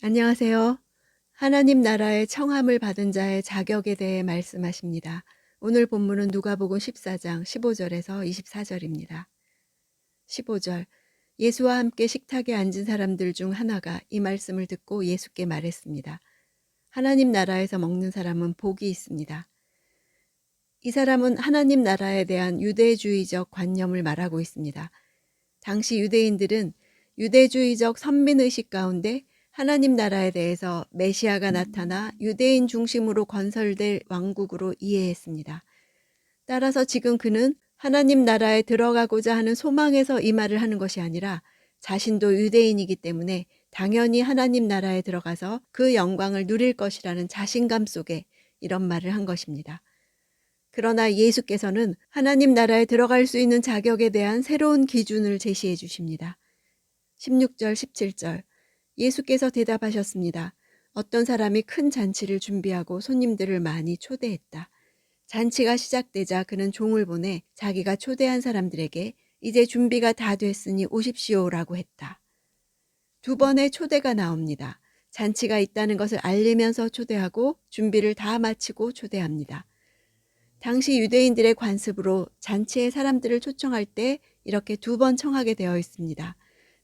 안녕하세요. 하나님 나라의 청함을 받은 자의 자격에 대해 말씀하십니다. 오늘 본문은 누가복음 14장 15절에서 24절입니다. 15절 예수와 함께 식탁에 앉은 사람들 중 하나가 이 말씀을 듣고 예수께 말했습니다. 하나님 나라에서 먹는 사람은 복이 있습니다. 이 사람은 하나님 나라에 대한 유대주의적 관념을 말하고 있습니다. 당시 유대인들은 유대주의적 선민의식 가운데 하나님 나라에 대해서 메시아가 나타나 유대인 중심으로 건설될 왕국으로 이해했습니다. 따라서 지금 그는 하나님 나라에 들어가고자 하는 소망에서 이 말을 하는 것이 아니라 자신도 유대인이기 때문에 당연히 하나님 나라에 들어가서 그 영광을 누릴 것이라는 자신감 속에 이런 말을 한 것입니다. 그러나 예수께서는 하나님 나라에 들어갈 수 있는 자격에 대한 새로운 기준을 제시해 주십니다. 16절, 17절 예수께서 대답하셨습니다. 어떤 사람이 큰 잔치를 준비하고 손님들을 많이 초대했다. 잔치가 시작되자 그는 종을 보내 자기가 초대한 사람들에게 이제 준비가 다 됐으니 오십시오라고 했다. 두 번의 초대가 나옵니다. 잔치가 있다는 것을 알리면서 초대하고 준비를 다 마치고 초대합니다. 당시 유대인들의 관습으로 잔치에 사람들을 초청할 때 이렇게 두 번 청하게 되어 있습니다.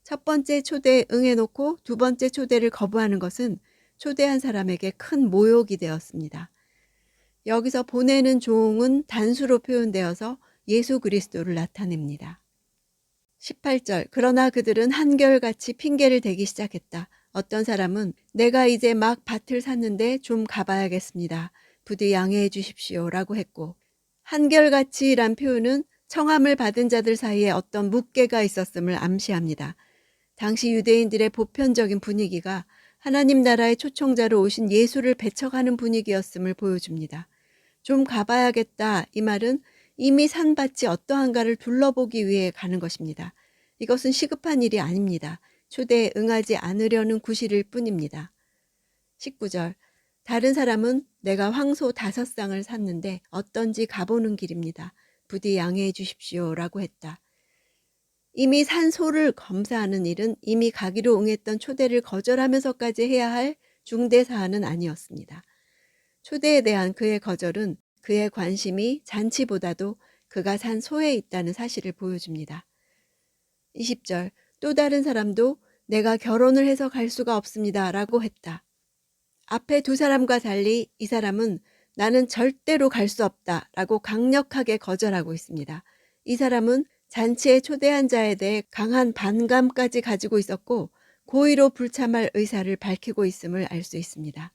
첫 번째 초대에 응해놓고 두 번째 초대를 거부하는 것은 초대한 사람에게 큰 모욕이 되었습니다. 여기서 보내는 종은 단수로 표현되어서 예수 그리스도를 나타냅니다. 18절 그러나 그들은 한결같이 핑계를 대기 시작했다. 어떤 사람은 내가 이제 막 밭을 샀는데 좀 가봐야겠습니다. 부디 양해해 주십시오 라고 했고, 한결같이란 표현은 청함을 받은 자들 사이에 어떤 묵계가 있었음을 암시합니다. 당시 유대인들의 보편적인 분위기가 하나님 나라의 초청자로 오신 예수를 배척하는 분위기였음을 보여줍니다. 좀 가봐야겠다 이 말은 이미 산 밭이 어떠한가를 둘러보기 위해 가는 것입니다. 이것은 시급한 일이 아닙니다. 초대에 응하지 않으려는 구실일 뿐입니다. 19절 다른 사람은 내가 황소 5쌍을 샀는데 어떤지 가보는 길입니다. 부디 양해해 주십시오 라고 했다. 이미 산 소를 검사하는 일은 이미 가기로 응했던 초대를 거절하면서까지 해야 할 중대 사안은 아니었습니다. 초대에 대한 그의 거절은 그의 관심이 잔치보다도 그가 산 소에 있다는 사실을 보여줍니다. 20절 또 다른 사람도 내가 결혼을 해서 갈 수가 없습니다 라고 했다. 앞에 두 사람과 달리 이 사람은 나는 절대로 갈 수 없다 라고 강력하게 거절하고 있습니다. 이 사람은 잔치에 초대한 자에 대해 강한 반감까지 가지고 있었고 고의로 불참할 의사를 밝히고 있음을 알 수 있습니다.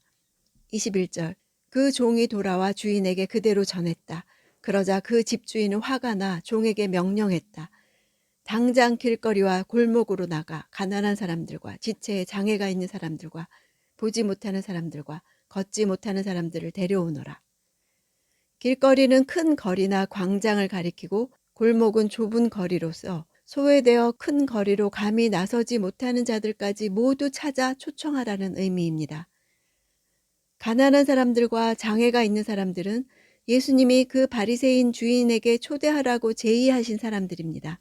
21절 그 종이 돌아와 주인에게 그대로 전했다. 그러자 그 집주인은 화가 나 종에게 명령했다. 당장 길거리와 골목으로 나가 가난한 사람들과 지체에 장애가 있는 사람들과 보지 못하는 사람들과 걷지 못하는 사람들을 데려오너라. 길거리는 큰 거리나 광장을 가리키고 골목은 좁은 거리로서 소외되어 큰 거리로 감히 나서지 못하는 자들까지 모두 찾아 초청하라는 의미입니다. 가난한 사람들과 장애가 있는 사람들은 예수님이 그 바리새인 주인에게 초대하라고 제의하신 사람들입니다.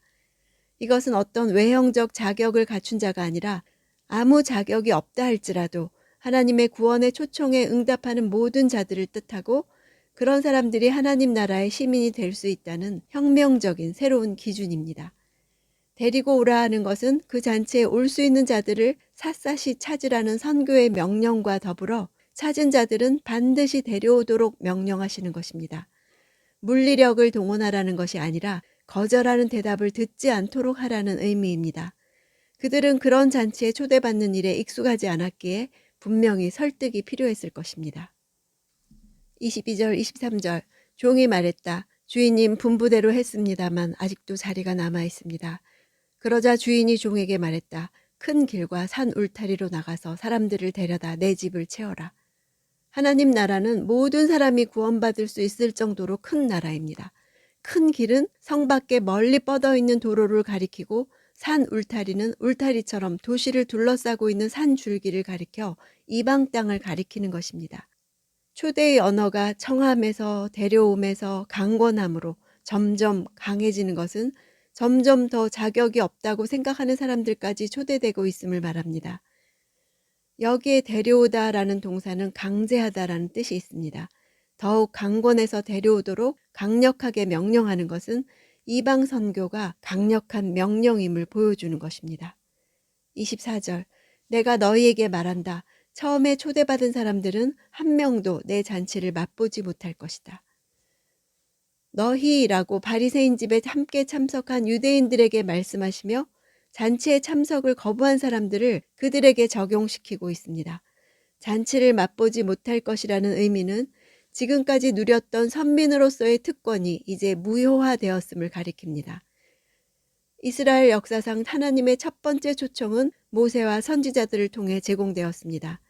이것은 어떤 외형적 자격을 갖춘 자가 아니라 아무 자격이 없다 할지라도 하나님의 구원의 초청에 응답하는 모든 자들을 뜻하고 그런 사람들이 하나님 나라의 시민이 될 수 있다는 혁명적인 새로운 기준입니다. 데리고 오라 하는 것은 그 잔치에 올 수 있는 자들을 샅샅이 찾으라는 선교의 명령과 더불어 찾은 자들은 반드시 데려오도록 명령하시는 것입니다. 물리력을 동원하라는 것이 아니라 거절하는 대답을 듣지 않도록 하라는 의미입니다. 그들은 그런 잔치에 초대받는 일에 익숙하지 않았기에 분명히 설득이 필요했을 것입니다. 22절, 23절 종이 말했다. 주인님 분부대로 했습니다만 아직도 자리가 남아 있습니다. 그러자 주인이 종에게 말했다. 큰 길과 산 울타리로 나가서 사람들을 데려다 내 집을 채워라. 하나님 나라는 모든 사람이 구원받을 수 있을 정도로 큰 나라입니다. 큰 길은 성 밖에 멀리 뻗어 있는 도로를 가리키고 산 울타리는 울타리처럼 도시를 둘러싸고 있는 산 줄기를 가리켜 이방 땅을 가리키는 것입니다. 초대의 언어가 청함에서 데려옴에서 강권함으로 점점 강해지는 것은 점점 더 자격이 없다고 생각하는 사람들까지 초대되고 있음을 말합니다. 여기에 데려오다라는 동사는 강제하다라는 뜻이 있습니다. 더욱 강권해서 데려오도록 강력하게 명령하는 것은 이방 선교가 강력한 명령임을 보여주는 것입니다. 24절 내가 너희에게 말한다. 처음에 초대받은 사람들은 한 명도 내 잔치를 맛보지 못할 것이다. 너희라고 바리새인 집에 함께 참석한 유대인들에게 말씀하시며 잔치에 참석을 거부한 사람들을 그들에게 적용시키고 있습니다. 잔치를 맛보지 못할 것이라는 의미는 지금까지 누렸던 선민으로서의 특권이 이제 무효화되었음을 가리킵니다. 이스라엘 역사상 하나님의 첫 번째 초청은 모세와 선지자들을 통해 제공되었습니다.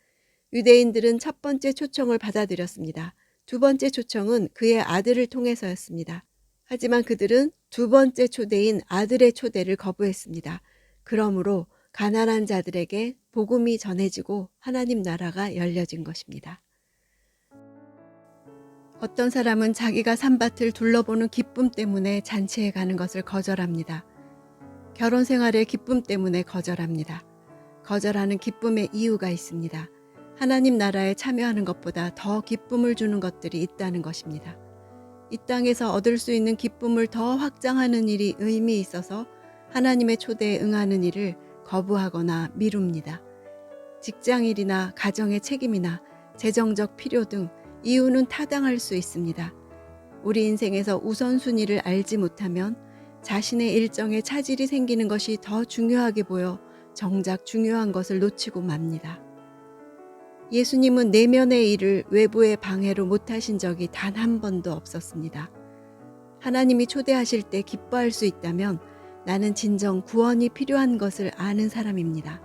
유대인들은 첫 번째 초청을 받아들였습니다. 두 번째 초청은 그의 아들을 통해서였습니다. 하지만 그들은 두 번째 초대인 아들의 초대를 거부했습니다. 그러므로 가난한 자들에게 복음이 전해지고 하나님 나라가 열려진 것입니다. 어떤 사람은 자기가 산 밭을 둘러보는 기쁨 때문에 잔치에 가는 것을 거절합니다. 결혼 생활의 기쁨 때문에 거절합니다. 거절하는 기쁨의 이유가 있습니다. 하나님 나라에 참여하는 것보다 더 기쁨을 주는 것들이 있다는 것입니다. 이 땅에서 얻을 수 있는 기쁨을 더 확장하는 일이 의미 있어서 하나님의 초대에 응하는 일을 거부하거나 미룹니다. 직장일이나 가정의 책임이나 재정적 필요 등 이유는 타당할 수 있습니다. 우리 인생에서 우선순위를 알지 못하면 자신의 일정에 차질이 생기는 것이 더 중요하게 보여 정작 중요한 것을 놓치고 맙니다. 예수님은 내면의 일을 외부의 방해로 못하신 적이 단 한 번도 없었습니다. 하나님이 초대하실 때 기뻐할 수 있다면 나는 진정 구원이 필요한 것을 아는 사람입니다.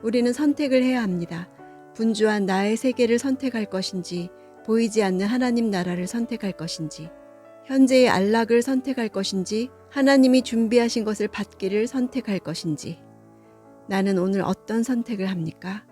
우리는 선택을 해야 합니다. 분주한 나의 세계를 선택할 것인지, 보이지 않는 하나님 나라를 선택할 것인지, 현재의 안락을 선택할 것인지, 하나님이 준비하신 것을 받기를 선택할 것인지. 나는 오늘 어떤 선택을 합니까?